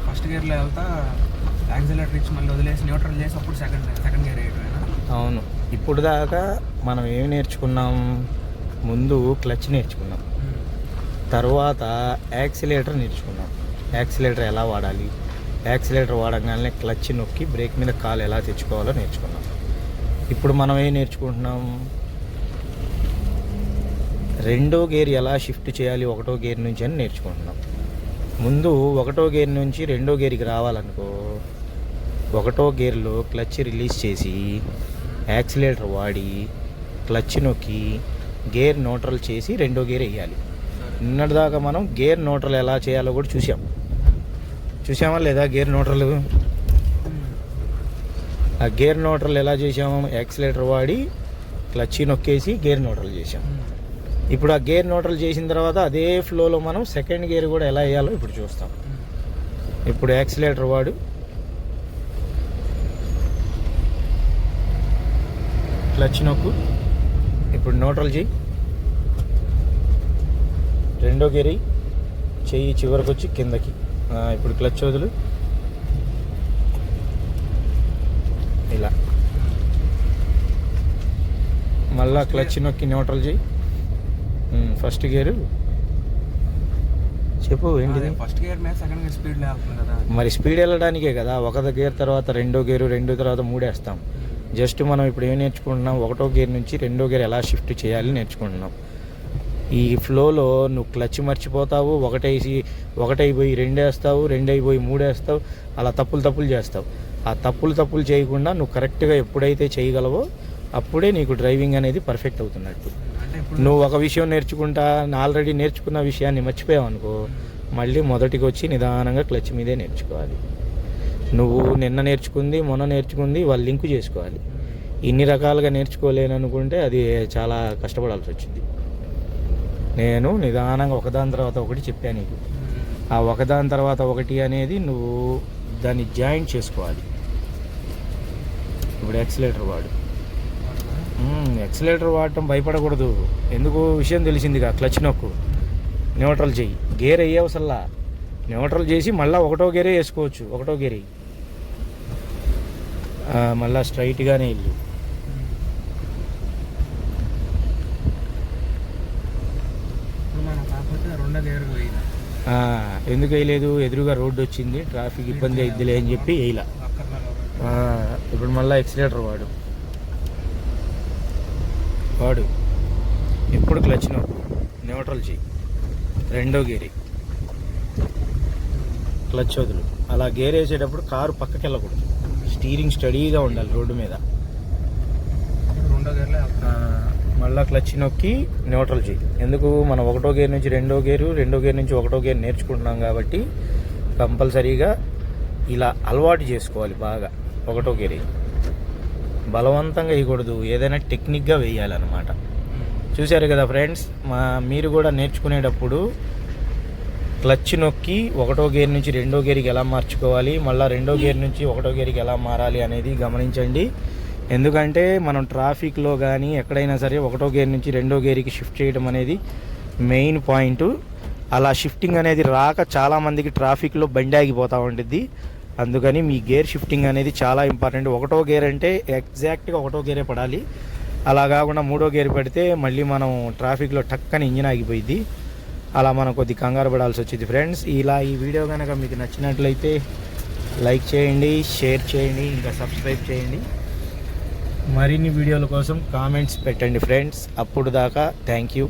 First గేర్లో వెళ్తా accelerator ఇచ్చి మళ్ళీ వదిలేసి న్యూట్రల్ చేసి అప్పుడు సెకండ్ గేర్ వేయటమేనా? అవును. ఇప్పుడు దాకా మనం ఏమి నేర్చుకున్నాం? ముందు క్లచ్ నేర్చుకున్నాం, తర్వాత యాక్సిలేటర్ నేర్చుకున్నాం. యాక్సిలేటర్ ఎలా వాడాలి, యాక్సిలేటర్ వాడగానే క్లచ్ నొక్కి బ్రేక్ మీద కాలు ఎలా తెచ్చుకోవాలో నేర్చుకున్నాం. ఇప్పుడు మనం ఏం నేర్చుకుంటున్నాం? రెండో గేర్ ఎలా షిఫ్ట్ చేయాలి ఒకటో గేర్ నుంచి అని నేర్చుకుంటున్నాం. ముందు ఒకటో గేర్ నుంచి రెండో గేర్కి రావాలనుకో, ఒకటో గేర్లో క్లచ్ రిలీజ్ చేసి యాక్సిలేటర్ వాడి క్లచ్ నొక్కి గేర్ న్యూట్రల్ చేసి రెండో గేర్ వేయాలి. నిన్నటిదాకా మనం గేర్ న్యూట్రల్ ఎలా చేయాలో కూడా చూసామా లేదా? గేర్ న్యూట్రల్, ఆ గేర్ న్యూట్రల్ ఎలా చేసాము? యాక్సిలేటర్ వాడి క్లచ్ నొక్కేసి గేర్ న్యూట్రల్ చేసాం. ఇప్పుడు ఆ గేర్ న్యూట్రల్ చేసిన తర్వాత అదే ఫ్లోలో మనం సెకండ్ గేర్ కూడా ఎలా వేయాలో ఇప్పుడు చూస్తాం. ఇప్పుడు యాక్సిలేటర్ వాడు క్లచ్ నొక్కు, ఇప్పుడు న్యూట్రల్ చేయి, రెండో గేర్ చెయ్యి చివరికి వచ్చి కిందకి, ఇప్పుడు క్లచ్ వదులు, ఇలా మళ్ళా క్లచ్ నొక్కి న్యూట్రల్ చేయి. ఫస్ట్ గేరు చెప్పు ఏంటిది? ఫస్ట్ గేర్ మీద సెకండ్ గేర్ స్పీడ్ వెళ్తుంది కదా. మరి స్పీడ్ వెళ్ళడానికే కదా ఒక గేర్ తర్వాత రెండో గేరు, రెండో తర్వాత మూడేస్తాం. జస్ట్ మనం ఇప్పుడు ఏం నేర్చుకుంటున్నాం? ఒకటో గేర్ నుంచి రెండో గేర్ ఎలా షిఫ్ట్ చేయాలి నేర్చుకుంటున్నాం. ఈ ఫ్లోలో నువ్వు క్లచ్ మర్చిపోతావు, ఒకటైపోయి రెండేస్తావు, రెండైపోయి మూడేస్తావు, అలా తప్పులు చేస్తావు. ఆ తప్పులు చేయకుండా నువ్వు కరెక్ట్గా ఎప్పుడైతే చేయగలవో అప్పుడే నీకు డ్రైవింగ్ అనేది పర్ఫెక్ట్ అవుతున్నట్టు. నువ్వు ఒక విషయం నేర్చుకుంటా ఆల్రెడీ నేర్చుకున్న విషయాన్ని మర్చిపోయావు అనుకో, మళ్ళీ మొదటికి వచ్చి నిదానంగా క్లచ్ మీదే నేర్చుకోవాలి. నువ్వు నిన్న నేర్చుకుంది మొన్న నేర్చుకుంది వాళ్ళు లింకు చేసుకోవాలి. ఇన్ని రకాలుగా నేర్చుకోలేను అనుకుంటే అది చాలా కష్టపడాల్సి వచ్చింది. నేను నిదానంగా ఒకదాని తర్వాత ఒకటి చెప్పాను నీకు. ఆ ఒకదాని తర్వాత ఒకటి అనేది నువ్వు దాన్ని జాయింట్ చేసుకోవాలి. ఇప్పుడు యాక్సిలేటర్ వాడు, యాక్సిలేటర్ వాడటం భయపడకూడదు. ఎందుకు విషయం తెలిసిందిగా. క్లచ్ నొక్కు, న్యూట్రల్ చెయ్యి, గేర్ వేయవసల్లా, న్యూట్రల్ చేసి మళ్ళీ ఒకటో గేరే వేసుకోవచ్చు. ఒకటో గేరే మళ్ళీ స్ట్రైట్గానే వెళ్ళు. ఎందుకు వేయలేదు? ఎదురుగా రోడ్డు వచ్చింది, ట్రాఫిక్ ఇబ్బంది అయిద్దిలే అని చెప్పి వేయలా. ఇప్పుడు మళ్ళీ యాక్సిలేటర్ వాడు ఇప్పుడు క్లచ్ నొక్కు, న్యూట్రల్ చెయ్యి, రెండో గేర్ క్లచ్ వదులు. అలా గేర్ వేసేటప్పుడు కారు పక్కకి వెళ్ళకూడదు, స్టీరింగ్ స్టడీగా ఉండాలి రోడ్డు మీద. మళ్ళీ క్లచ్ నొక్కి న్యూట్రల్ చెయ్యి. ఎందుకు? మనం ఒకటో గేర్ నుంచి రెండో గేరు, రెండో గేర్ నుంచి ఒకటో గేర్ నేర్చుకుంటున్నాం కాబట్టి కంపల్సరీగా ఇలా అలవాటు చేసుకోవాలి బాగా. ఒకటో గేర్ బలవంతంగా వేయకూడదు, ఏదైనా టెక్నిక్గా వేయాలన్నమాట. చూశారు కదా ఫ్రెండ్స్, మీరు కూడా నేర్చుకునేటప్పుడు క్లచ్ నొక్కి ఒకటో గేర్ నుంచి రెండో గేర్కి ఎలా మార్చుకోవాలి, మళ్ళీ రెండో గేర్ నుంచి ఒకటో గేర్కి ఎలా మారాలి అనేది గమనించండి. ఎందుకంటే మనం ట్రాఫిక్లో కానీ ఎక్కడైనా సరే ఒకటో గేర్ నుంచి రెండో గేర్కి షిఫ్ట్ చేయడం అనేది మెయిన్ పాయింట్. అలా షిఫ్టింగ్ అనేది రాక చాలామందికి ట్రాఫిక్లో బండి ఆగిపోతూ ఉంటుంది. అందుకని మీ గేర్ షిఫ్టింగ్ అనేది చాలా ఇంపార్టెంట్. ఒకటో గేర్ అంటే ఎగ్జాక్ట్గా ఒకటో గేరే పడాలి. అలా కాకుండా మూడో గేర్ పడితే మళ్ళీ మనం ట్రాఫిక్లో టక్కని ఇంజిన్ ఆగిపోయింది. అలా మనం కొద్ది కంగారు పడాల్సి వచ్చింది ఫ్రెండ్స్. ఇలా ఈ వీడియో కనుక మీకు నచ్చినట్లయితే లైక్ చేయండి, షేర్ చేయండి, ఇంకా సబ్స్క్రైబ్ చేయండి. మరిన్ని వీడియోల కోసం కామెంట్స్ పెట్టండి ఫ్రెండ్స్. అప్పుడు దాకా థ్యాంక్ యూ.